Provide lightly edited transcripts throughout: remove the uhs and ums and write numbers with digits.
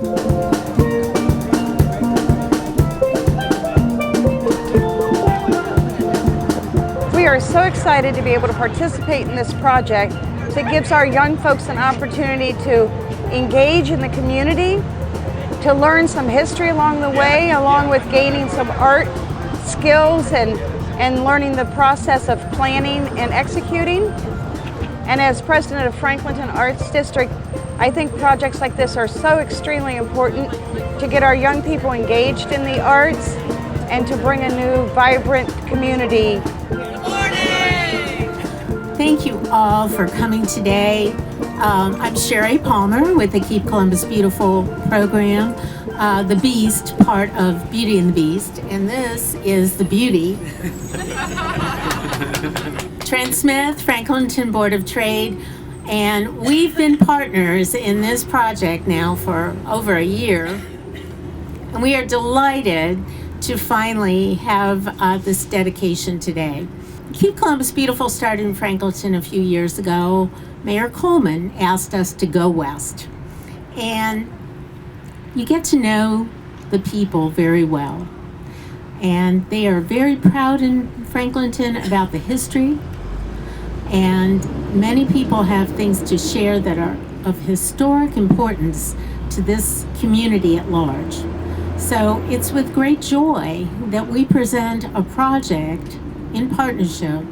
We are so excited to be able to participate in this project that gives our young folks an opportunity to engage in the community, to learn some history along the way, along with gaining some art skills and learning the process of planning and executing. And as president of Franklinton Arts District, I think projects like this are so extremely important to get our young people engaged in the arts and to bring a new, vibrant community. Thank you all for coming today. I'm Sherry Palmer with the Keep Columbus Beautiful program, the Beast part of Beauty and the Beast, and this is the Beauty. Trent Smith, Franklinton Board of Trade, and we've been partners in this project now for over a year, and we are delighted to finally have this dedication today. Keep Columbus Beautiful started in Franklinton a few years ago. Mayor Coleman asked us to go west. And you get to know the people very well. And they are very proud in Franklinton about the history. And many people have things to share that are of historic importance to this community at large. So it's with great joy that we present a project in partnership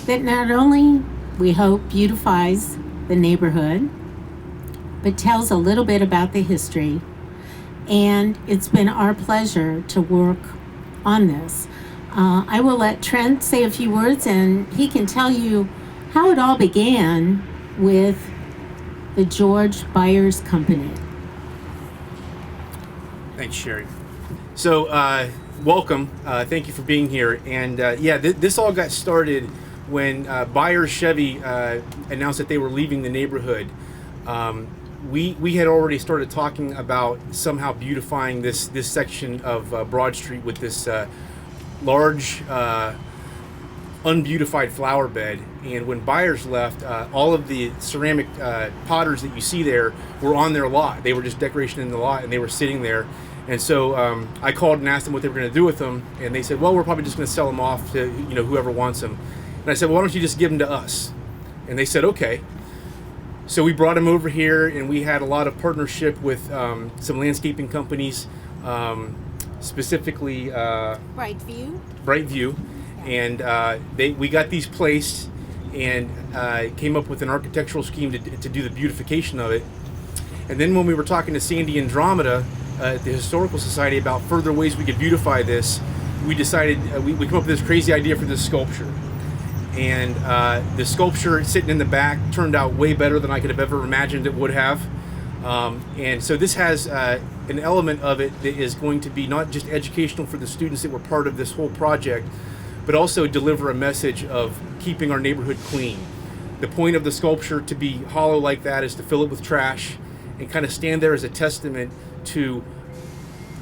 that not only, we hope, beautifies the neighborhood, but tells a little bit about the history. And it's been our pleasure to work on this. I will let Trent say a few words, and he can tell you how it all began with the George Byers Company. Thanks, Sherry. So, welcome. Thank you for being here. And this all got started when Byers Chevy announced that they were leaving the neighborhood. We had already started talking about somehow beautifying this section of Broad Street with this large unbeautified flower bed. And when Byers left, all of the ceramic potters that you see there were on their lot. They were just decoration in the lot, and they were sitting there. And so I called and asked them what they were going to do with them, and they said, well, we're probably just going to sell them off to whoever wants them. And I said, well, why don't you just give them to us? And they said, okay. So we brought them over here, and we had a lot of partnership with some landscaping companies, specifically Brightview. And we got these placed and came up with an architectural scheme to do the beautification of it. And then when we were talking to Sandy Andromeda at the Historical Society about further ways we could beautify this, we decided we came up with this crazy idea for this sculpture. And the sculpture sitting in the back turned out way better than I could have ever imagined it would have. And so this has an element of it that is going to be not just educational for the students that were part of this whole project, but also deliver a message of keeping our neighborhood clean. The point of the sculpture to be hollow like that is to fill it with trash and kind of stand there as a testament to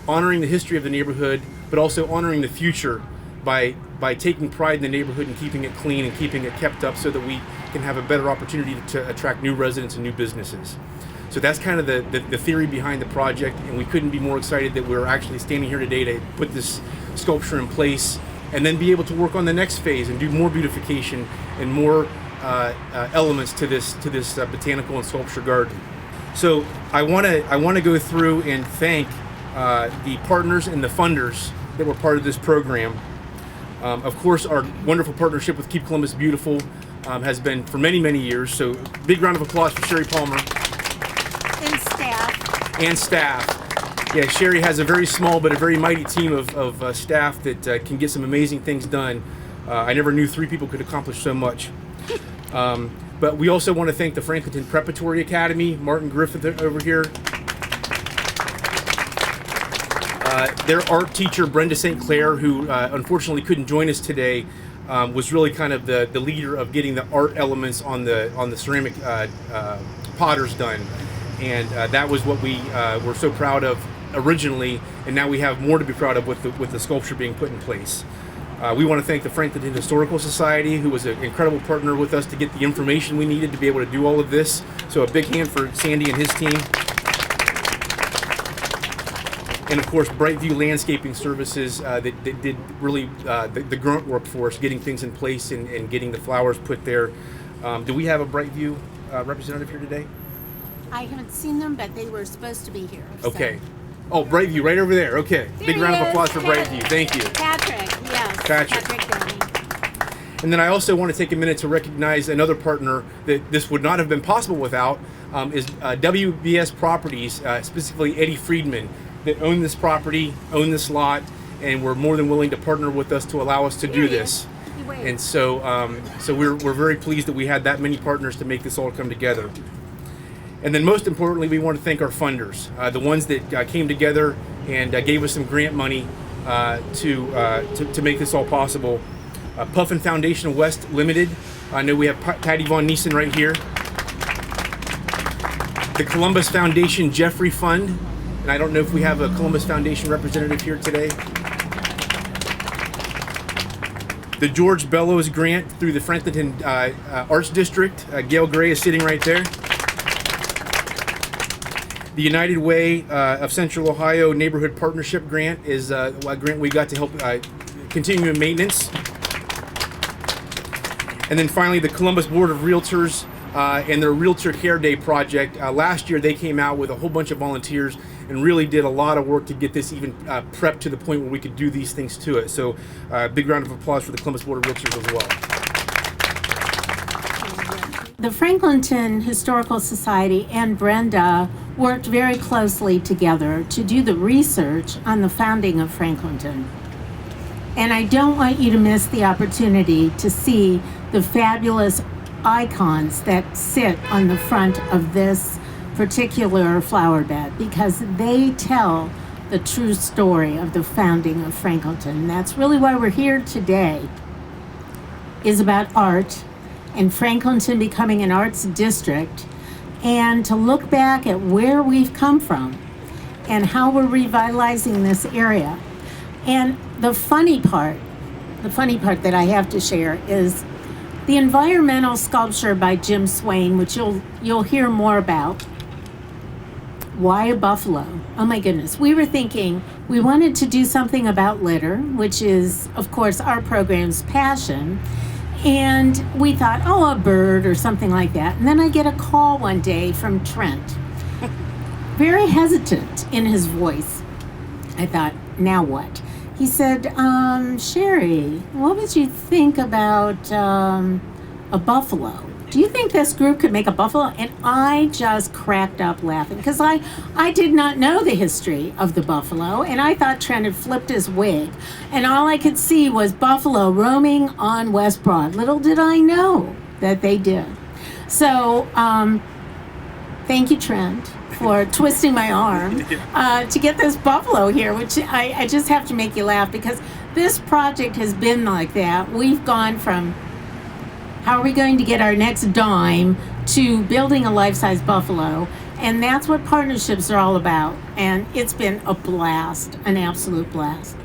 honoring the history of the neighborhood, but also honoring the future by taking pride in the neighborhood and keeping it clean and keeping it kept up so that we can have a better opportunity to attract new residents and new businesses. So that's kind of the theory behind the project, and we couldn't be more excited that we're actually standing here today to put this sculpture in place and then be able to work on the next phase and do more beautification and more elements to this botanical and sculpture garden. So I want to go through and thank the partners and the funders that were part of this program. Of course, our wonderful partnership with Keep Columbus Beautiful has been for many, many years. So big round of applause for Sherry Palmer. And staff. Yeah, Sherry has a very small but a very mighty team of staff that can get some amazing things done. I never knew 3 people could accomplish so much. But we also want to thank the Franklinton Preparatory Academy, Martin Griffith over here. Their art teacher, Brenda Clair, who unfortunately couldn't join us today, was really kind of the leader of getting the art elements on the ceramic potters done. And that was what we were so proud of originally, and now we have more to be proud of with the sculpture being put in place. We want to thank the Franklinton Historical Society, who was an incredible partner with us to get the information we needed to be able to do all of this. So a big hand for Sandy and his team. and of course Brightview Landscaping Services that did really the grunt work for us, getting things in place and getting the flowers put there. Do we have a Brightview representative here today? I haven't seen them, but they were supposed to be here. So. Okay. Oh, Brightview, right over there. Okay. There Big he round of is. applause for Brightview. Thank you. Patrick, yes. Patrick. Downey. And then I also want to take a minute to recognize another partner that this would not have been possible without, is WBS Properties, specifically Eddie Friedman, that own this property, own this lot, and were more than willing to partner with us to allow us to do this. And so, so we're very pleased that we had that many partners to make this all come together. And then most importantly, we want to thank our funders, the ones that came together and gave us some grant money to make this all possible. Puffin Foundation West Limited. I know we have Patty Von Niesen right here. The Columbus Foundation Jeffrey Fund. And I don't know if we have a Columbus Foundation representative here today. The George Bellows Grant through the Franklinton Arts District. Gail Gray is sitting right there. The United Way of Central Ohio Neighborhood Partnership Grant is a grant we got to help continue maintenance. And then finally, the Columbus Board of Realtors and their Realtor Care Day project. Last year, they came out with a whole bunch of volunteers and really did a lot of work to get this even prepped to the point where we could do these things to it. So big round of applause for the Columbus Board of Realtors as well. The Franklinton Historical Society and Brenda worked very closely together to do the research on the founding of Franklinton. And I don't want you to miss the opportunity to see the fabulous icons that sit on the front of this particular flower bed, because they tell the true story of the founding of Franklinton. And that's really why we're here today, is about art and Franklinton becoming an arts district, and to look back at where we've come from and how we're revitalizing this area. And the funny part that I have to share is the environmental sculpture by Jim Swain, which you'll hear more about. Why a buffalo? Oh my goodness. We were thinking we wanted to do something about litter, which is, of course, our program's passion. And we thought, oh, a bird or something like that. And then I get a call one day from Trent, very hesitant in his voice. I thought, now what? He said, Sherry, what would you think about a buffalo? Do you think this group could make a buffalo? And I just cracked up laughing because I did not know the history of the buffalo, and I thought Trent had flipped his wig, and all I could see was buffalo roaming on West Broad. Little did I know that they did. So thank you, Trent, for twisting my arm to get this buffalo here, which I just have to make you laugh, because this project has been like that. We've gone from how are we going to get our next dime to building a life-size buffalo, and that's what partnerships are all about. And it's been a blast, an absolute blast.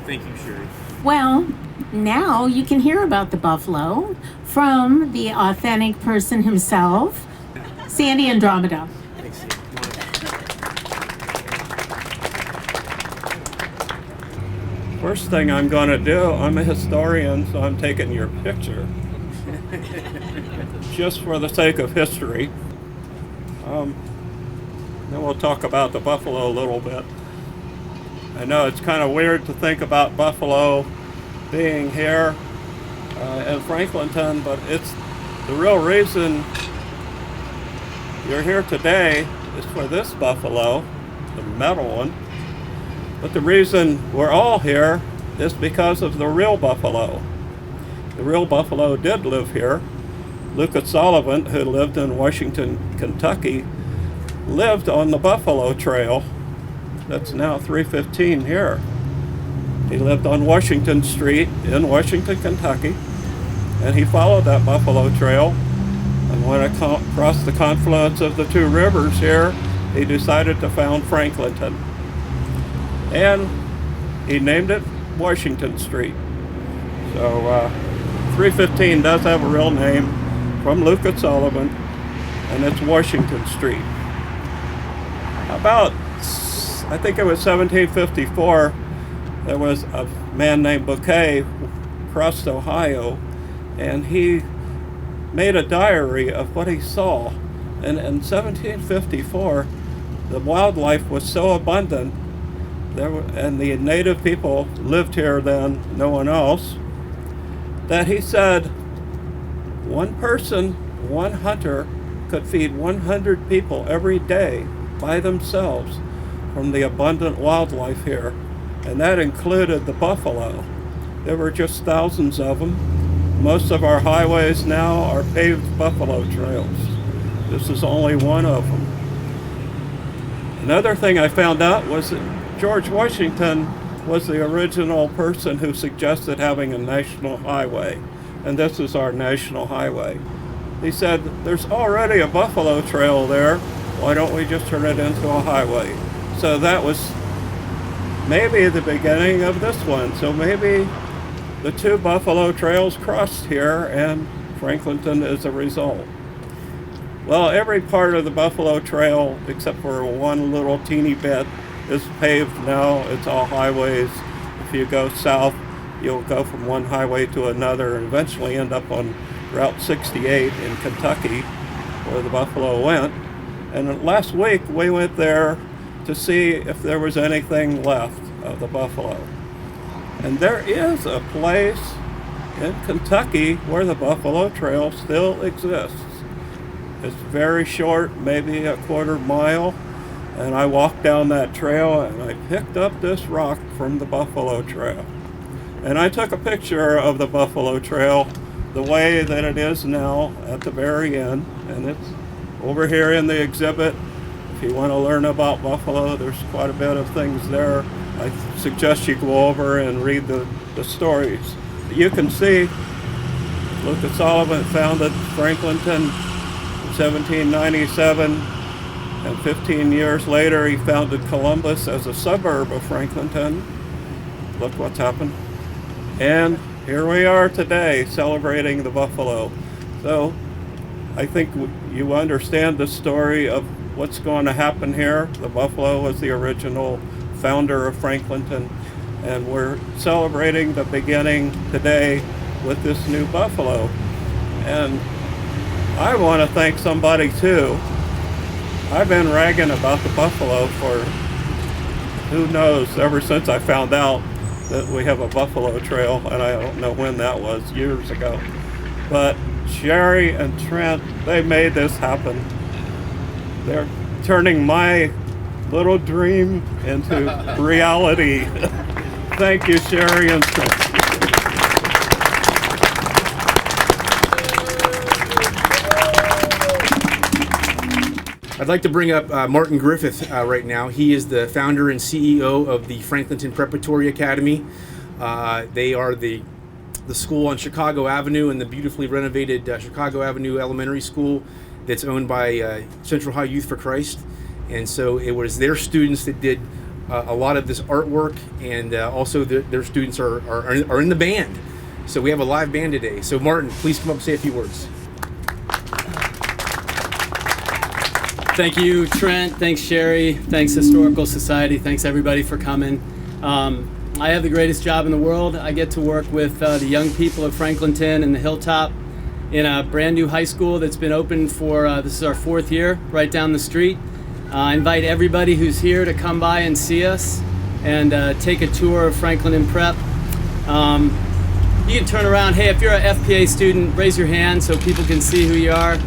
Thank you, Sherry. Well, now you can hear about the buffalo from the authentic person himself, Sandy Andromeda. Thanks, Sandy. First thing I'm going to do, I'm a historian, so I'm taking your picture. Just for the sake of history. Then we'll talk about the buffalo a little bit. I know it's kind of weird to think about buffalo being here in Franklinton, but it's the real reason you're here today is for this buffalo, the metal one. But the reason we're all here is because of the real buffalo. The real buffalo did live here. Lucas Sullivan, who lived in Washington, Kentucky, lived on the Buffalo Trail. That's now 315 here. He lived on Washington Street in Washington, Kentucky, and he followed that Buffalo Trail and went across the confluence of the two rivers here. He decided to found Franklinton, and he named it Washington Street. So 315 does have a real name from Lucas Sullivan, and it's Washington Street. About I think it was 1754, there was a man named Bouquet crossed Ohio, and he made a diary of what he saw. And in 1754, the wildlife was so abundant, and the native people lived here then, no one else, that he said one person, one hunter, could feed 100 people every day by themselves from the abundant wildlife here. And that included the buffalo. There were just thousands of them. Most of our highways now are paved buffalo trails. This is only one of them. Another thing I found out was that George Washington was the original person who suggested having a national highway, and this is our national highway. He said, there's already a buffalo trail there, why don't we just turn it into a highway? So that was maybe the beginning of this one. So maybe the two buffalo trails crossed here, and Franklinton is a result. Well, every part of the buffalo trail, except for one little teeny bit, is paved now. It's all highways. If you go south, you'll go from one highway to another and eventually end up on Route 68 in Kentucky, where the buffalo went. And last week we went there to see if there was anything left of the buffalo. And there is a place in Kentucky where the buffalo trail still exists. It's very short, maybe a quarter mile, and I walked down that trail and I picked up this rock from the buffalo trail. And I took a picture of the buffalo trail the way that it is now at the very end, and it's over here in the exhibit. If you want to learn about buffalo, there's quite a bit of things there. I suggest you go over and read the stories. You can see Lucas Sullivan founded Franklinton in 1797, and 15 years later he founded Columbus as a suburb of Franklinton. Look what's happened. And here we are today celebrating the buffalo. So I think you understand the story of what's going to happen here. The buffalo was the original founder of Franklinton, and we're celebrating the beginning today with this new buffalo. And I want to thank somebody too. I've been ragging about the buffalo for who knows, ever since I found out that we have a buffalo trail, and I don't know when that was, years ago. But Sherry and Trent, they made this happen. They're turning my little dream into reality. Thank you, Sherry and Trent. I'd like to bring up Martin Griffith right now. He is the founder and CEO of the Franklinton Preparatory Academy. They are the school on Chicago Avenue and the beautifully renovated Chicago Avenue Elementary School that's owned by Central High Youth for Christ. And so it was their students that did a lot of this artwork, and also their students are in the band. So we have a live band today. So Martin, please come up and say a few words. Thank you, Trent. Thanks, Sherry. Thanks, Historical Society. Thanks, everybody, for coming. I have the greatest job in the world. I get to work with the young people of Franklinton and the Hilltop in a brand new high school that's been open for, this is our 4th year, right down the street. I invite everybody who's here to come by and see us and take a tour of Franklinton Prep. You can turn around. Hey, if you're an FPA student, raise your hand so people can see who you are.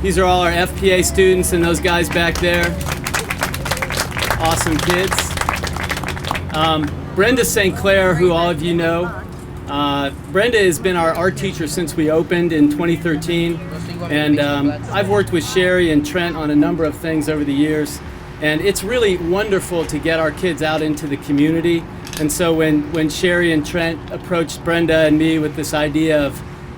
These are all our FPA students and those guys back there. Awesome kids. Brenda St. Clair, who all of you know. Brenda has been our art teacher since we opened in 2013. And I've worked with Sherry and Trent on a number of things over the years. And it's really wonderful to get our kids out into the community. And so when Sherry and Trent approached Brenda and me with this idea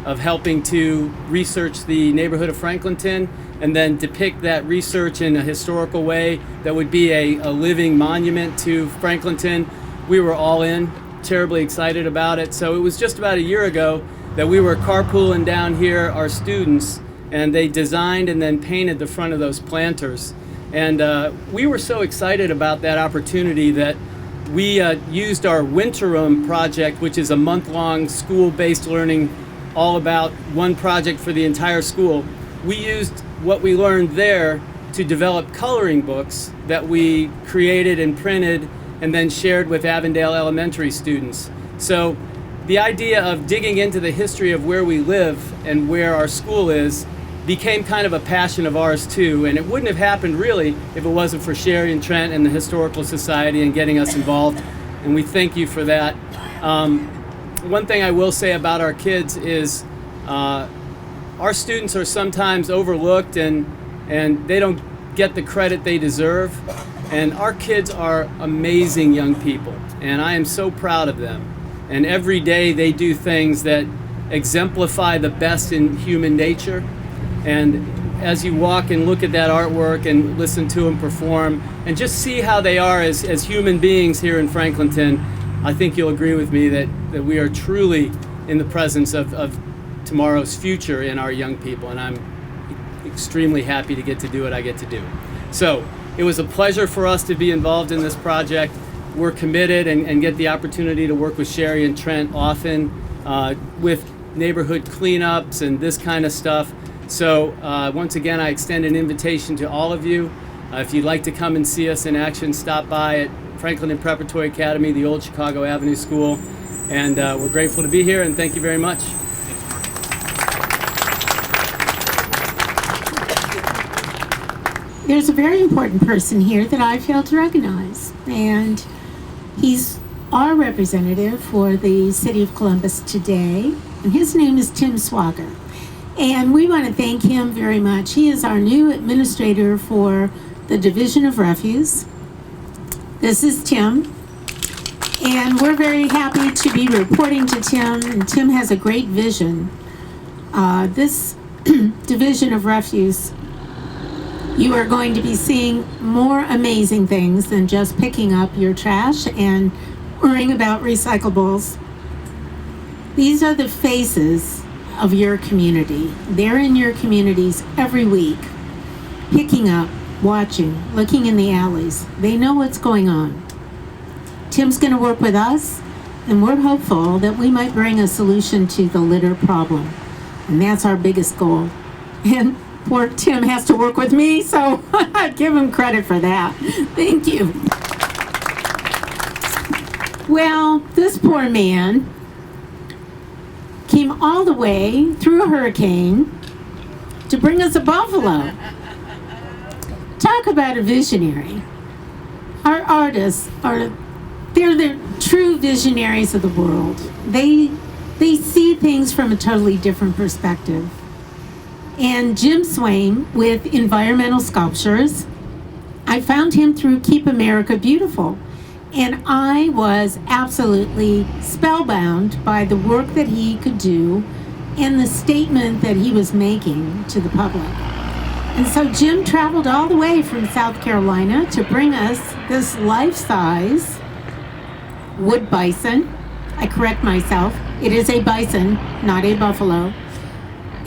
of helping to research the neighborhood of Franklinton and then depict that research in a historical way that would be a living monument to Franklinton, we were all in, terribly excited about it. So it was just about a year ago that we were carpooling down here, our students, and they designed and then painted the front of those planters. And we were so excited about that opportunity that we used our winter room project, which is a month-long school-based learning all about one project for the entire school. We used what we learned there to develop coloring books that we created and printed and then shared with Avondale Elementary students. So the idea of digging into the history of where we live and where our school is became kind of a passion of ours too, and it wouldn't have happened really if it wasn't for Sherry and Trent and the Historical Society and getting us involved, and we thank you for that. One thing I will say about our kids is our students are sometimes overlooked and they don't get the credit they deserve, and our kids are amazing young people, and I am so proud of them, and every day they do things that exemplify the best in human nature. And as you walk and look at that artwork and listen to them perform and just see how they are as human beings here in Franklinton, I think you'll agree with me that we are truly in the presence of tomorrow's future in our young people, and I'm extremely happy to get to do what I get to do. So it was a pleasure for us to be involved in this project. We're committed and get the opportunity to work with Sherry and Trent often with neighborhood cleanups and this kind of stuff. So once again, I extend an invitation to all of you. If you'd like to come and see us in action, stop by at Franklinton Preparatory Academy, the old Chicago Avenue School. And we're grateful to be here, and thank you very much. There's a very important person here that I failed to recognize, and he's our representative for the City of Columbus today, and his name is Tim Swager. And we want to thank him very much. He is our new administrator for the Division of Refuse. This is Tim. And we're very happy to be reporting to Tim. And Tim has a great vision. This Division of Refuse, you are going to be seeing more amazing things than just picking up your trash and worrying about recyclables. These are the faces of your community. They're in your communities every week, picking up, watching, looking in the alleys. They know what's going on. Tim's going to work with us, and we're hopeful that we might bring a solution to the litter problem. And that's our biggest goal. And poor Tim has to work with me, so I give him credit for that. Thank you. Well, this poor man came all the way through a hurricane to bring us a buffalo. Talk about a visionary. Our artists they're the true visionaries of the world. They see things from a totally different perspective. And Jim Swain with environmental sculptures, I found him through Keep America Beautiful. And I was absolutely spellbound by the work that he could do and the statement that he was making to the public. And so Jim traveled all the way from South Carolina to bring us this life-size wood bison. I correct myself, it is a bison, not a buffalo.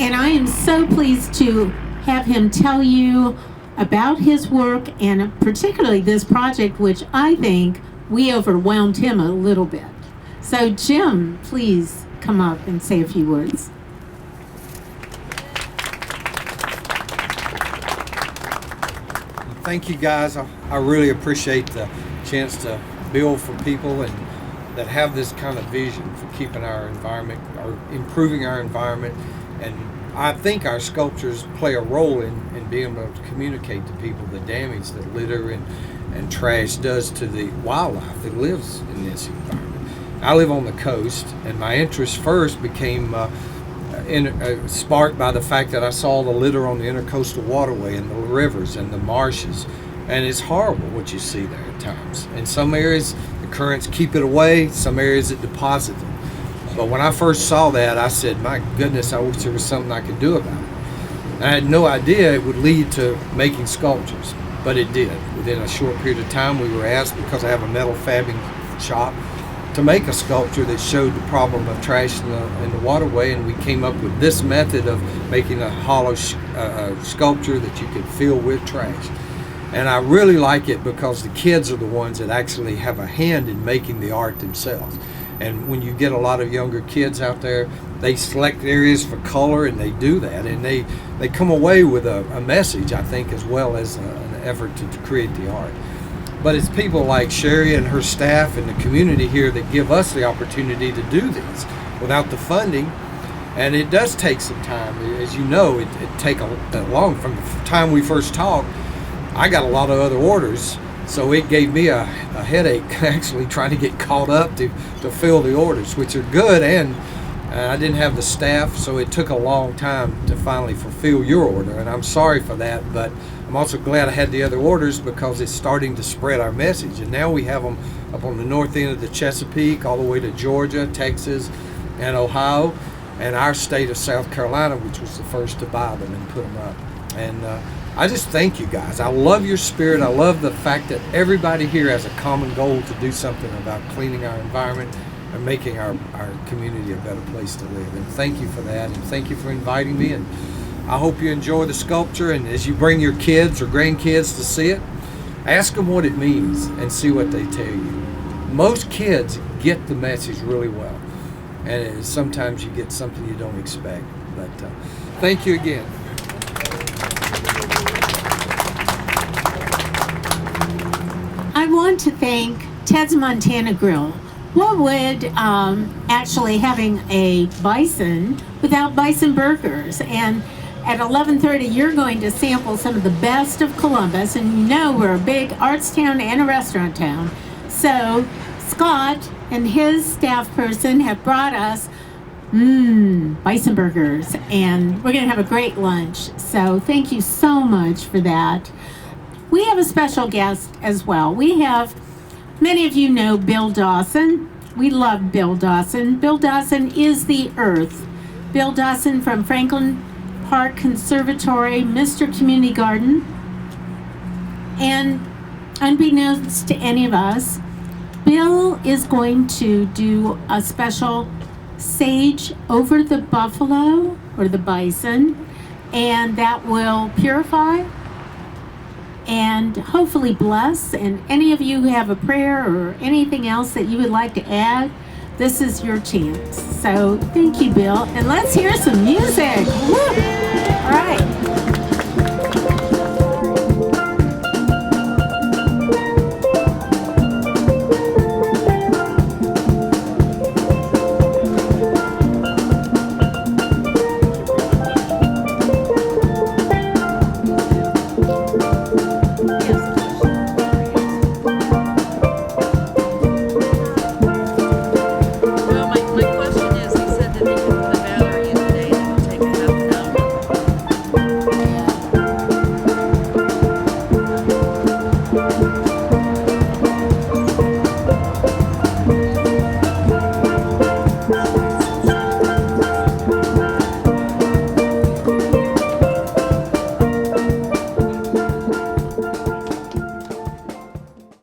And I am so pleased to have him tell you about his work and particularly this project, which I think we overwhelmed him a little bit. So Jim, please come up and say a few words. Thank you guys. I really appreciate the chance to build for people and that have this kind of vision for keeping our environment or improving our environment. And I think our sculptures play a role in being able to communicate to people the damage that litter and trash does to the wildlife that lives in this environment. I live on the coast, and my interest first became sparked by the fact that I saw the litter on the intercoastal waterway and the rivers and the marshes, and it's horrible what you see there at times. In some areas, the currents keep it away, some areas it deposit them. But when I first saw that, I said, my goodness, I wish there was something I could do about it. And I had no idea it would lead to making sculptures, but it did. Within a short period of time, we were asked, because I have a metal fabbing shop, to make a sculpture that showed the problem of trash in the waterway, and we came up with this method of making a hollow sculpture that you could fill with trash. And I really like it because the kids are the ones that actually have a hand in making the art themselves. And when you get a lot of younger kids out there, they select areas for color, and they do that, and they come away with a message, I think, as well as an effort to create the art. But it's people like Sherry and her staff and the community here that give us the opportunity to do these without the funding. And it does take some time. As you know, it take that long. From the time we first talked, I got a lot of other orders, so it gave me a headache actually trying to get caught up to fill the orders, which are good, and I didn't have the staff, so it took a long time to finally fulfill your order, and I'm sorry for that, but I'm also glad I had the other orders because it's starting to spread our message, and now we have them up on the north end of the Chesapeake, all the way to Georgia, Texas, and Ohio, and our state of South Carolina, which was the first to buy them and put them up. And I just thank you guys. I love your spirit. I love the fact that everybody here has a common goal to do something about cleaning our environment and making our community a better place to live. And thank you for that, and thank you for inviting me. And I hope you enjoy the sculpture, and as you bring your kids or grandkids to see it, ask them what it means and see what they tell you. Most kids get the message really well, and sometimes you get something you don't expect. But thank you again. I want to thank Ted's Montana Grill. What would actually having a bison without bison burgers? And at 11:30, you're going to sample some of the best of Columbus, and you know we're a big arts town and a restaurant town. So Scott and his staff person have brought us bison burgers, and we're going to have a great lunch. So thank you so much for that. We have a special guest as well. We have, many of you know Bill Dawson. We love Bill Dawson. Bill Dawson is the Earth. Bill Dawson from Franklin Park Conservatory, Mr. Community Garden. And unbeknownst to any of us, Bill is going to do a special sage over the buffalo or the bison, and that will purify and hopefully bless. And any of you who have a prayer or anything else that you would like to add, this is your chance. So thank you, Bill, and let's hear some music. Woo! All right.